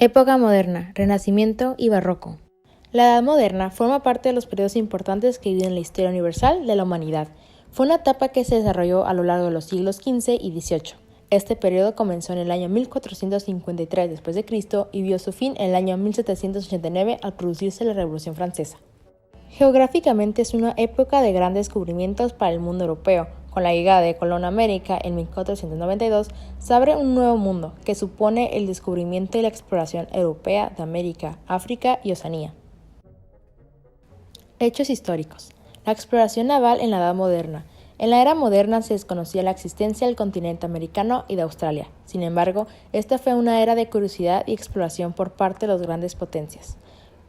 Época moderna, Renacimiento y Barroco. La Edad Moderna forma parte de los periodos importantes que dividen la historia universal de la humanidad. Fue una etapa que se desarrolló a lo largo de los siglos XV y XVIII. Este periodo comenzó en el año 1453 d.C. y vio su fin en el año 1789 al producirse la Revolución Francesa. Geográficamente es una época de grandes descubrimientos para el mundo europeo. Con la llegada de Colón a América en 1492, se abre un nuevo mundo que supone el descubrimiento y la exploración europea de América, África y Oceanía. Hechos históricos. La exploración naval en la Edad Moderna. En la era moderna se desconocía la existencia del continente americano y de Australia. Sin embargo, esta fue una era de curiosidad y exploración por parte de las grandes potencias.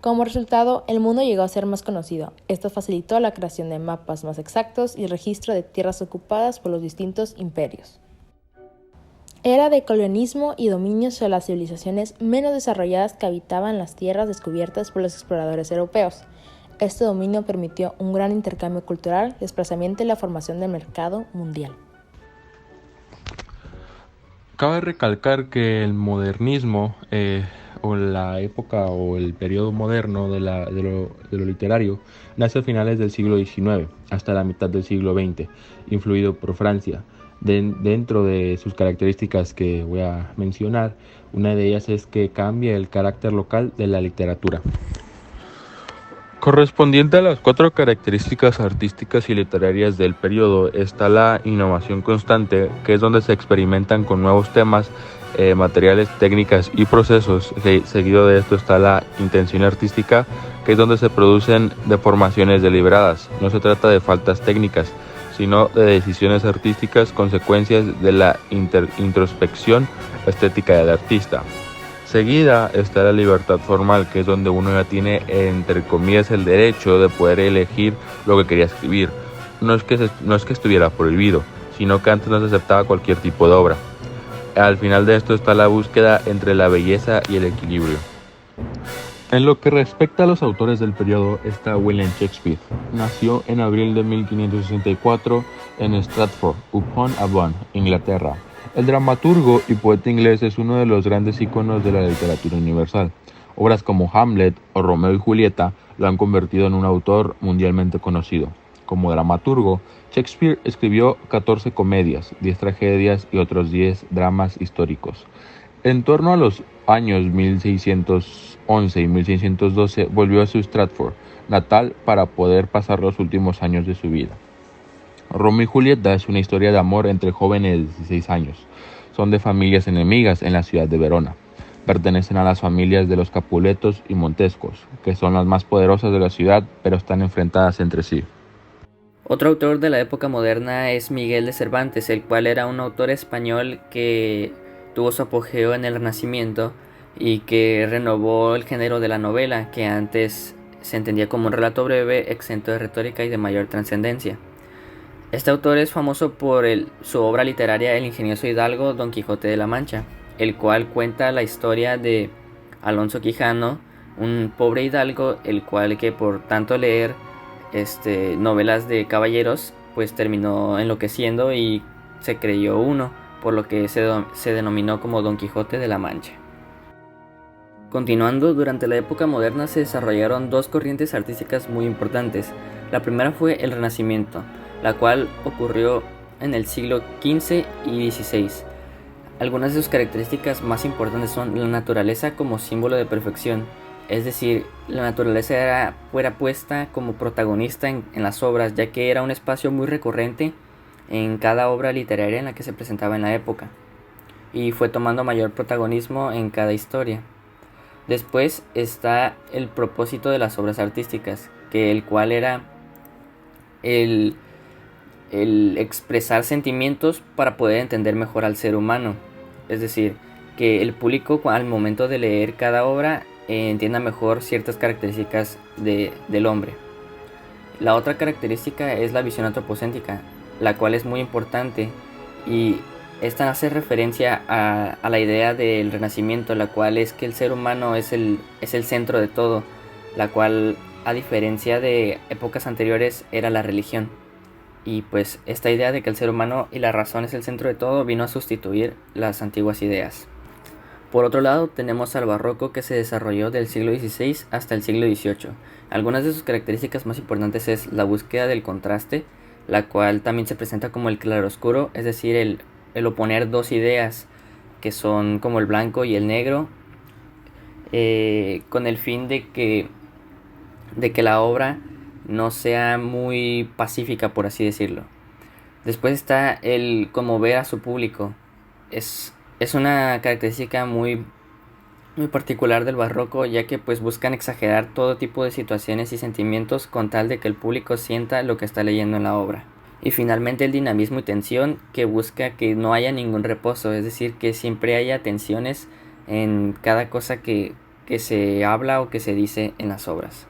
Como resultado, el mundo llegó a ser más conocido. Esto facilitó la creación de mapas más exactos y registro de tierras ocupadas por los distintos imperios. Era de colonialismo y dominio sobre las civilizaciones menos desarrolladas que habitaban las tierras descubiertas por los exploradores europeos. Este dominio permitió un gran intercambio cultural, desplazamiento y la formación del mercado mundial. Cabe recalcar que el modernismo o la época o el periodo moderno de lo literario nace a finales del siglo XIX hasta la mitad del siglo XX, influido por Francia. Dentro de sus características que voy a mencionar, una de ellas es que cambia el carácter local de la literatura. Correspondiente a las 4 características artísticas y literarias del periodo está la innovación constante, que es donde se experimentan con nuevos temas, materiales, técnicas y procesos. Seguido de esto está la intención artística, que es donde se producen deformaciones deliberadas. No se trata de faltas técnicas, sino de decisiones artísticas, consecuencias de la introspección estética del artista. Seguida está la libertad formal, que es donde uno ya tiene, entre comillas, el derecho de poder elegir lo que quería escribir. No es que estuviera prohibido, sino que antes no se aceptaba cualquier tipo de obra. Al final de esto está la búsqueda entre la belleza y el equilibrio. En lo que respecta a los autores del periodo está William Shakespeare. Nació en abril de 1564 en Stratford-upon-Avon, Inglaterra. El dramaturgo y poeta inglés es uno de los grandes íconos de la literatura universal. Obras como Hamlet o Romeo y Julieta lo han convertido en un autor mundialmente conocido. Como dramaturgo, Shakespeare escribió 14 comedias, 10 tragedias y otros 10 dramas históricos. En torno a los años 1611 y 1612 volvió a su Stratford natal para poder pasar los últimos años de su vida. Romeo y Julieta es una historia de amor entre jóvenes de 16 años. Son de familias enemigas en la ciudad de Verona. Pertenecen a las familias de los Capuletos y Montescos, que son las más poderosas de la ciudad, pero están enfrentadas entre sí. Otro autor de la época moderna es Miguel de Cervantes, el cual era un autor español que tuvo su apogeo en el Renacimiento y que renovó el género de la novela, que antes se entendía como un relato breve, exento de retórica y de mayor trascendencia. Este autor es famoso por su obra literaria El ingenioso hidalgo Don Quijote de la Mancha, el cual cuenta la historia de Alonso Quijano, un pobre hidalgo, el cual que por tanto leer novelas de caballeros, pues terminó enloqueciendo y se creyó uno, por lo que se denominó como Don Quijote de la Mancha. Continuando, durante la época moderna se desarrollaron 2 corrientes artísticas muy importantes. La primera fue el Renacimiento, la cual ocurrió en el siglo XV y XVI. Algunas de sus características más importantes son la naturaleza como símbolo de perfección, es decir, la naturaleza era puesta como protagonista en las obras, ya que era un espacio muy recurrente en cada obra literaria en la que se presentaba en la época, y fue tomando mayor protagonismo en cada historia. Después está el propósito de las obras artísticas, el cual era el expresar sentimientos para poder entender mejor al ser humano. Es decir, que el público al momento de leer cada obra entienda mejor ciertas características del hombre. La otra característica es la visión antropocéntrica, la cual es muy importante, y esta hace referencia a la idea del Renacimiento, la cual es que el ser humano es el centro de todo, la cual, a diferencia de épocas anteriores, era la religión. Y pues esta idea de que el ser humano y la razón es el centro de todo vino a sustituir las antiguas ideas. Por otro lado, tenemos al barroco, que se desarrolló del siglo XVI hasta el siglo XVIII. Algunas de sus características más importantes es la búsqueda del contraste, la cual también se presenta como el claroscuro, es decir, el oponer dos ideas que son como el blanco y el negro, con el fin de que la obra no sea muy pacífica, por así decirlo. Después está el conmover a su público. Es una característica muy particular del barroco, ya que pues buscan exagerar todo tipo de situaciones y sentimientos con tal de que el público sienta lo que está leyendo en la obra. Y finalmente el dinamismo y tensión, que busca que no haya ningún reposo, es decir, que siempre haya tensiones en cada cosa que se habla o que se dice en las obras.